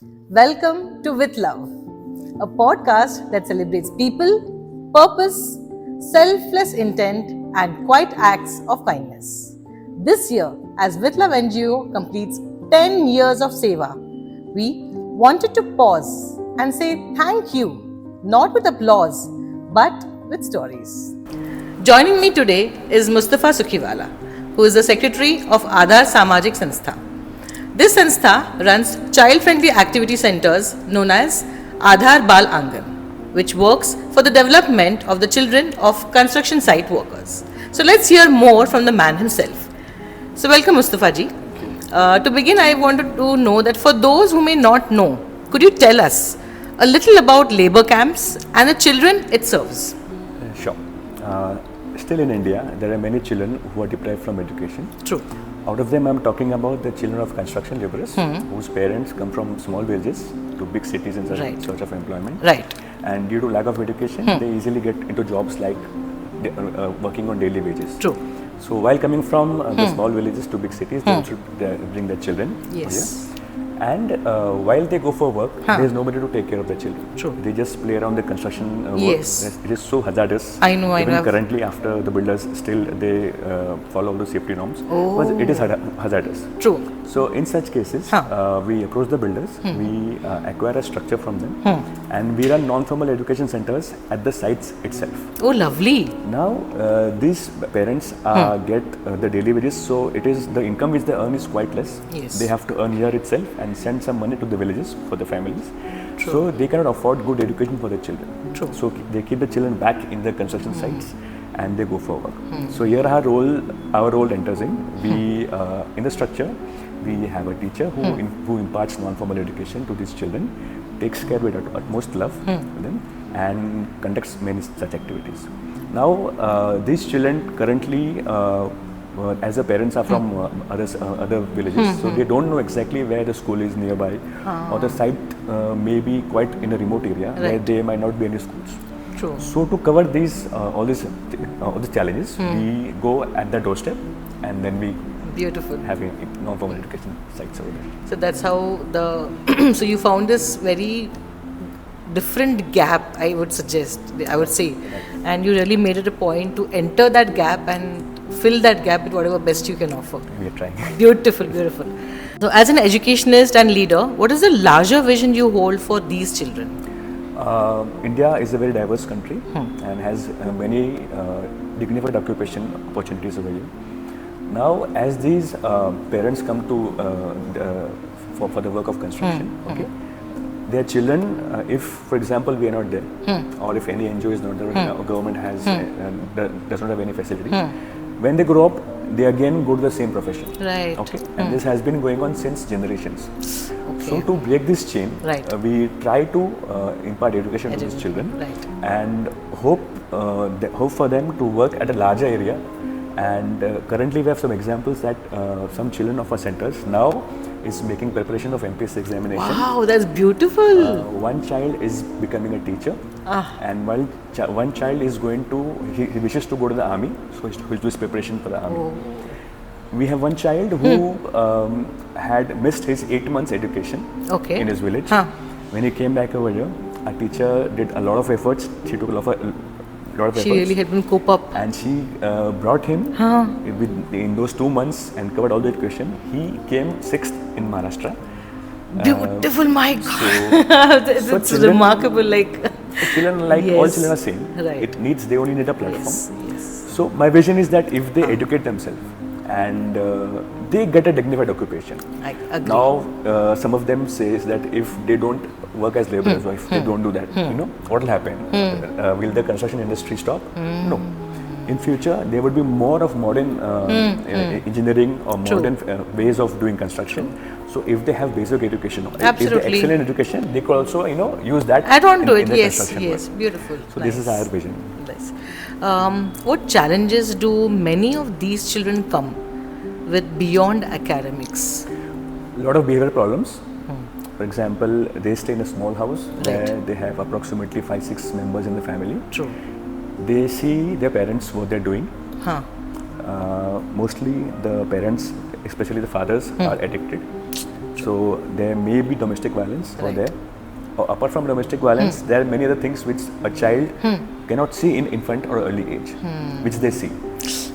Welcome to With Love, a podcast that celebrates people, purpose, selfless intent, and quiet acts of kindness. This year, as With Love NGO completes 10 years of Seva, we wanted to pause and say thank you, not with applause, but with stories. Joining me today is Mustafa Sukhiwala, who is the Secretary of Aadhaar Samajik Sanstha. This Sanstha runs child-friendly activity centers known as Aadhaar Baal Aangan, which works for the development of the children of construction site workers. So let's hear more from the man himself. So welcome Mustafa ji. To begin, I wanted to know that for those who may not know, could you tell us a little about labor camps and the children it serves? Sure. Still in India, there are many children who are deprived from education. True. Out of them, I'm talking about the children of construction laborers whose parents come from small villages to big cities in search of employment. Right. And due to lack of education, they easily get into jobs like working on daily wages. True. So while coming from the small villages to big cities, they should bring their children. Yes. Here. And while they go for work, there is nobody to take care of the children. True. They just play around the construction Yes. work. It is so hazardous. I know. Even currently, after the builders, still they follow all the safety norms. Oh. Because it is hazardous. True. So in such cases, we approach the builders, we acquire a structure from them, and we run non-formal education centers at the sites itself. Oh, lovely. Now, these parents get the daily wages, so it is the income which they earn is quite less. Yes. They have to earn here itself and send some money to the villages for the families. True. So they cannot afford good education for their children. True. So they keep the children back in the construction sites and they go for work. So here our role enters in. We in the structure we have a teacher who imparts non-formal education to these children, takes care with utmost love with them, and conducts many such activities. Now these children currently, as the parents are from other villages, so they don't know exactly where the school is nearby, or the site may be quite in a remote area where there might not be any schools. True. So to cover these all these challenges, we go at the doorstep, and then we Beautiful. have non-formal education sites over there. So that's how so you found this very different gap, I would say, and you really made it a point to enter that gap and fill that gap with whatever best you can offer. We are trying. Beautiful. So as an educationist and leader, what is the larger vision you hold for these children? India is a very diverse country and has many dignified occupation opportunities over here. Now, as these parents come to for the work of construction, their children, if for example we are not there, or if any NGO is not there, or government does not have any facilities, when they grow up, they again go to the same profession. Right. Okay. And this has been going on since generations. So to break this chain, we try to impart education to these children, and hope for them to work at a larger area. And currently we have some examples that some children of our centers now is making preparation of MPSC examination. Wow, that's beautiful. One child is becoming a teacher, and one child is he wishes to go to the army, so he's doing preparation for the army. We have one child who had missed his 8 months education in his village. When he came back over here, our teacher did a lot of efforts. She took a lot of efforts. She really helped him cope up. And she brought him in those 2 months and covered all the education. He came 6th in Maharashtra. Beautiful, my God. It's remarkable. Children, all children are same. Right. They only need a platform. Yes. So my vision is that if they educate themselves and they get a dignified occupation. I agree. Now some of them says that if they don't work as laborers or if they don't do that, what will happen? Will the construction industry stop? No. In future, there would be more of modern engineering or modern ways of doing construction. So if they have basic education, if they excel in education, they could also use that. Add on to it. In yes, beautiful. So this is our vision. Nice. What challenges do many of these children come with beyond academics? A lot of behavioral problems. For example, they stay in a small house where they have approximately 5-6 members in the family. True. They see their parents what they're doing. Mostly the parents, especially the fathers, are addicted. So So there may be domestic violence Right. or there. Apart from domestic violence, there are many other things which a child cannot see in infant or early age, which they see.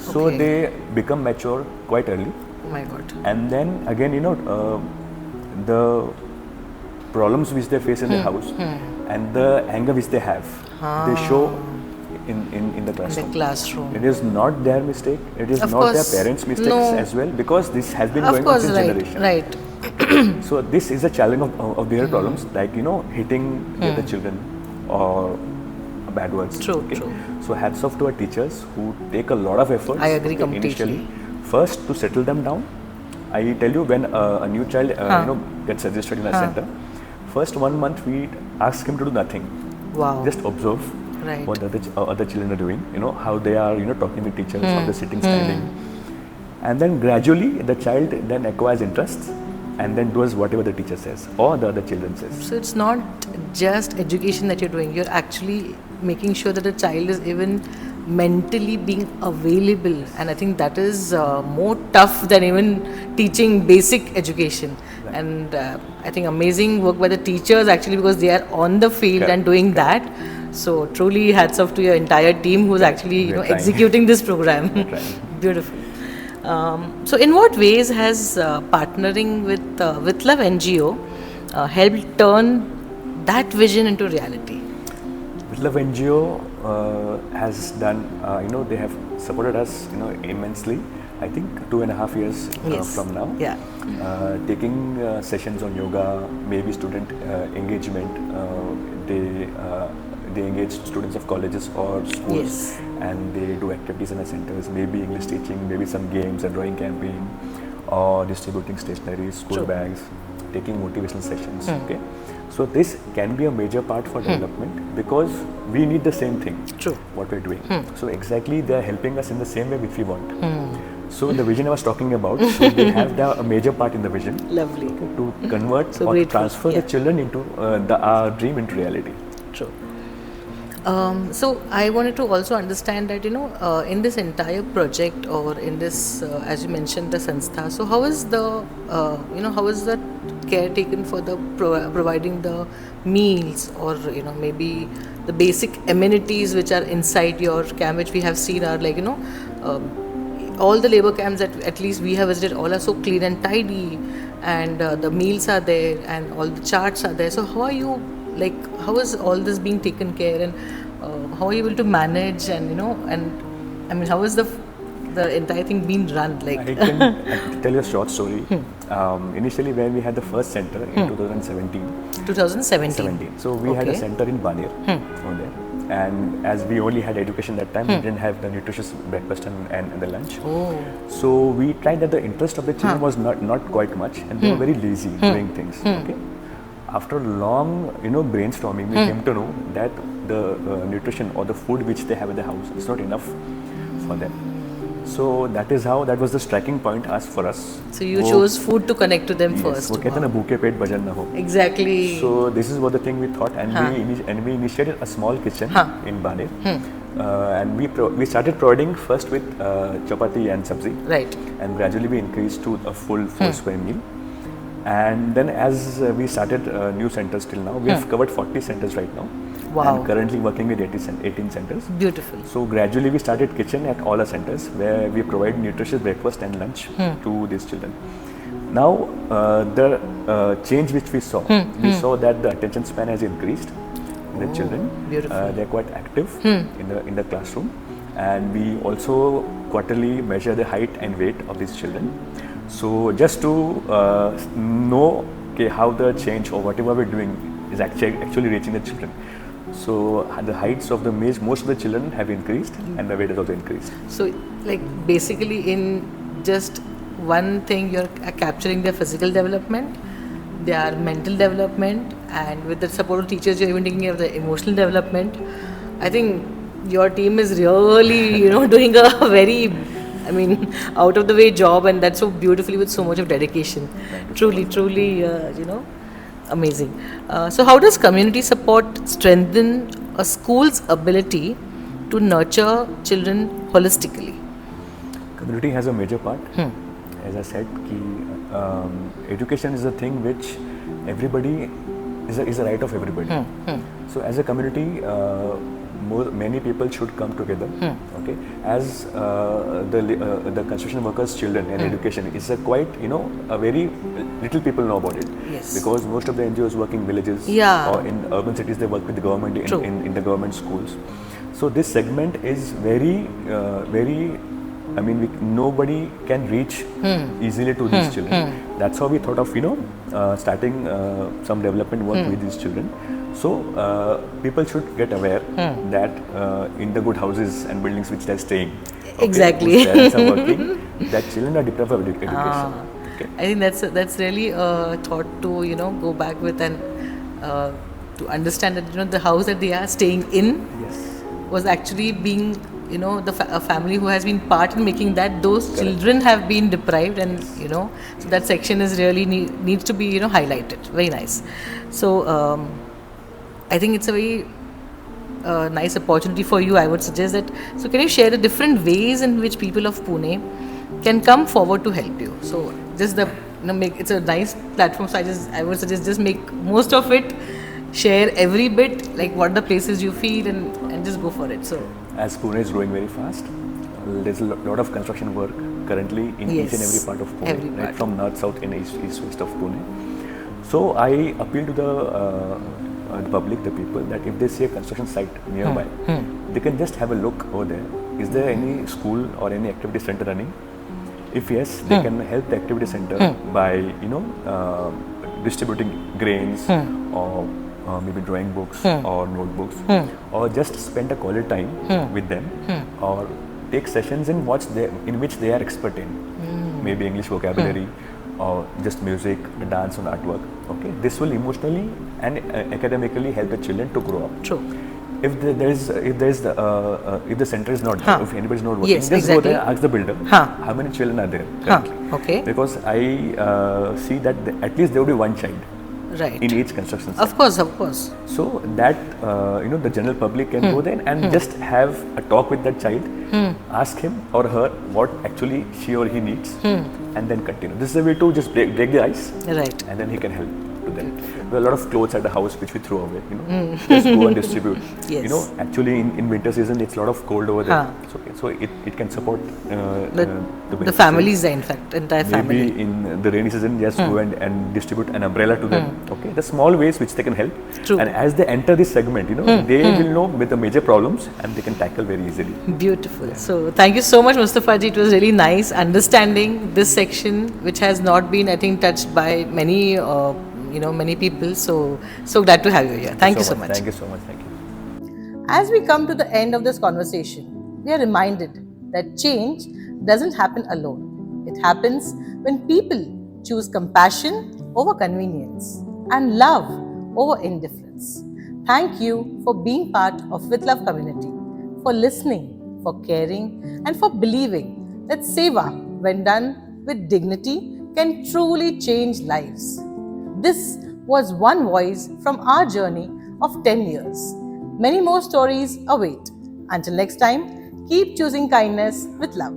So Okay. they become mature quite early. Oh my God. And then again, the problems which they face in the house and the anger which they have, they show in the The classroom. classroom. It is not their mistake, it is Of not course, their parents' mistakes no. as well, because this has been Of going on course, since right, generation. right. So this is a challenge of their problems, like hitting the other children or bad words. True, true. So hats off to our teachers who take a lot of efforts. I agree completely. Initially, first to settle them down. I tell you, when a new child gets registered in a center, first 1 month we ask him to do nothing. Wow. Just observe Right. what the other children are doing. How they are talking with teachers, how they're sitting, standing, and then gradually the child then acquires interest and then does whatever the teacher says or the other children says. So it's not just education that you're doing, you're actually making sure that the child is even mentally being available, and I think that is more tough than even teaching basic education. Right. And I think amazing work by the teachers actually, because they are on the field Correct, and doing that. So truly hats off to your entire team who's actually We're trying. executing this program. We're trying. Beautiful. So in what ways has partnering with Love NGO helped turn that vision into reality? With Love NGO has done, they have supported us, immensely. I think 2.5 years Yes. from now. Yeah. Taking sessions on yoga, maybe student engagement. They engage students of colleges or schools, Yes. and they do activities in the centers, maybe English teaching, maybe some games, a drawing campaign, or distributing stationery, school True. bags, taking motivational sessions. Okay, so this can be a major part for development, because we need the same thing. True. What we're doing. So exactly, they are helping us in the same way which we want. So the vision I was talking about, so they have a major part in the vision Lovely. to convert So or grateful. transfer Yeah. the children into our dream into reality. True. So I wanted to also understand that in this entire project, or in this as you mentioned, the Sanstha. So how is the how is the care taken for the providing the meals, or maybe the basic amenities which are inside your camp, which we have seen are like all the labor camps that at least we have visited, all are so clean and tidy, and the meals are there and all the charts are there. So how are you, like, how is all this being taken care, and how are you able to manage, and and I mean, how is the entire thing being run, like? I can tell you a short story. Initially, when we had the first center in 2017. 2017. So we had a Okay. center in Baner over there. And as we only had education that time, we didn't have the nutritious breakfast and the lunch. Oh. So we tried that the interest of the children was not quite much, and they were very lazy doing things. Okay. After long brainstorming, we came to know that the nutrition or the food which they have in the house is not enough for them. So that was the striking point for us. So you chose food to connect to them Yes, first. वो कहते हैं ना भूखे पेट भजन ना हो. Exactly. So this is what the thing we thought, and we initiated a small kitchen in Baner, and we started providing first with chapati and sabzi, Right. and gradually we increased to a full 4-square meal. And then as we started new centers till now, we have covered 40 centers right now. Wow. And currently working with 18 centers. Beautiful. So gradually we started kitchen at all our centers, where we provide nutritious breakfast and lunch to these children. Now the change which we saw, we saw that the attention span has increased in the children. Beautiful. They're quite active in the classroom, and we also quarterly measure the height and weight of these children. So just to know how the change or whatever we're doing is actually reaching the children. So the heights of most of the children have increased, and the weight has also increased. So, like, basically in just one thing, you're capturing their physical development, their mental development, and with the support of teachers, you're even taking care of the emotional development. I think your team is really, doing a very, out of the way job, and that's so beautifully with so much of dedication. Truly, amazing. So how does community support strengthen a school's ability to nurture children holistically? Community has a major part. As I said, education is a thing which everybody is a right of everybody. So as a community, many people should come together. Okay, as the construction workers' children and education is a quite a very little people know about it. Yes. Because most of the NGOs work in villages or in urban cities. They work with the government in the government schools. So this segment is very very. I mean, nobody can reach easily to these children. That's how we thought of starting some development work with these children. So people should get aware that in the good houses and buildings which they're staying, exactly, whose parents are working, that children are deprived of education. Okay. I think that's really a thought to go back with and to understand that the house that they are staying in was actually being a family who has been part in making that. Those children have been deprived, and so that section is really needs to be highlighted. Very nice. So I think it's a very nice opportunity for you. I would suggest that. So can you share the different ways in which people of Pune can come forward to help you? So just make it's a nice platform. So I would suggest just make most of it. Share every bit, like what the places you feel, and just go for it. So as Pune is growing very fast, there's a lot of construction work currently in each and every part of Pune, right from north, south, and east, west of Pune. So I appeal to the public, the people, that if they see a construction site nearby, they can just have a look over there. Is there any school or any activity center running? If yes, they can help the activity center by distributing grains or maybe drawing books or notebooks, or just spend a quality time with them, or take sessions in which they are expert in, maybe English vocabulary or just music, dance, or artwork. Okay, this will emotionally and academically help the children to grow up. True. If the center is not there, if anybody is not working, just go there, ask the builder how many children are there currently. Okay. Because I see that at least there will be one child. Right. In each construction site. Of course. So that the general public can go there and just have a talk with that child, ask him or her what actually she or he needs, and then continue. This is a way to just break the ice, right? And then he can help to them. There are a lot of clothes at the house which we throw away. Just go and distribute. Yes. Actually in winter season it's a lot of cold over there. So it can support the families, in fact, entire family. Maybe in the rainy season, just go and distribute an umbrella to them. Okay, the small ways which they can help. True. And as they enter this segment, they will know with the major problems and they can tackle very easily. Beautiful. Yeah. So thank you so much, Mustafa ji. It was really nice understanding this section, which has not been, I think, touched by many, many people. So glad to have you here. Thank you so much. Thank you so much. Thank you. As we come to the end of this conversation, we are reminded that change doesn't happen alone. It happens when people choose compassion over convenience and love over indifference. Thank you for being part of With Love community, for listening, for caring, and for believing that Seva, when done with dignity, can truly change lives. This was one voice from our journey of 10 years. Many more stories await. Until next time, keep choosing kindness with love.